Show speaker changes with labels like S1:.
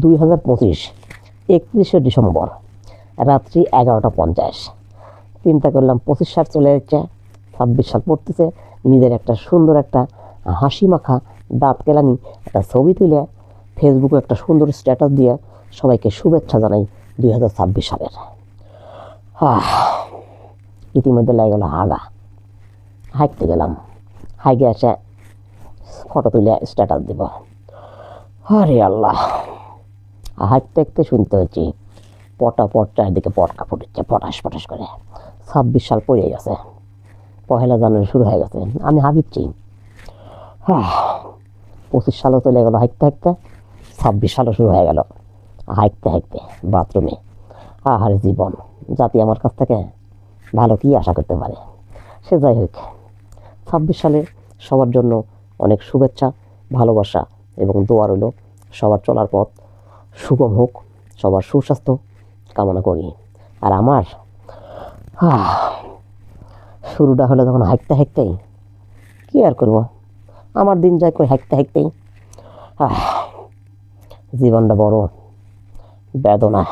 S1: 2025 31শে December রাত্রি 11:50। চিন্তা করলাম 25 সাল চলে যাচ্ছে, 26 সাল পড়তেছে। নিজের একটা সুন্দর একটা হাসি মাখা দাঁত কেলানি একটা ছবি তুলে ফেসবুকে একটা সুন্দর স্ট্যাটাস দিয়ে সবাইকে শুভেচ্ছা জানাই 2026 সালের। ইতিমধ্যে লেগে গেল হাগা। হাঁটতে গেলাম, হাইগে এসে ফটো তুলে স্ট্যাটাস দিব। আরে আল্লাহ, হাঁটতে হাঁটতে শুনতে হচ্ছে পটাপট চারিদিকে পটকা ফুটেছে পটাশ পটাশ করে। 26 সাল পড়ে গেছে, 1 জানুয়ারি শুরু হয়ে গেছে। আমি হাঁপিচ্ছি। 25 সালও চলে গেল হাঁটতে হাঁটতে, 26 সালও শুরু হয়ে গেল হাঁটতে হাঁটতে বাথরুমে। আহারে জীবন, জাতি আমার কাছ থেকে ভালো কি আশা করতে পারে? সে যাই হোক, 26 সালে সবার জন্য অনেক শুভেচ্ছা, ভালোবাসা এবং দোয়া রইল। সবার চলার পথ সুগম হোক, সবার সুস্বাস্থ্য কামনা করি। আর আমার শুরুটা হলো তখন হাঁটতে হাঁটতেই। কী আর করবো, আমার দিন যায় কই হাঁটতে হাঁটতেই। জীবনটা বড় বেদনা।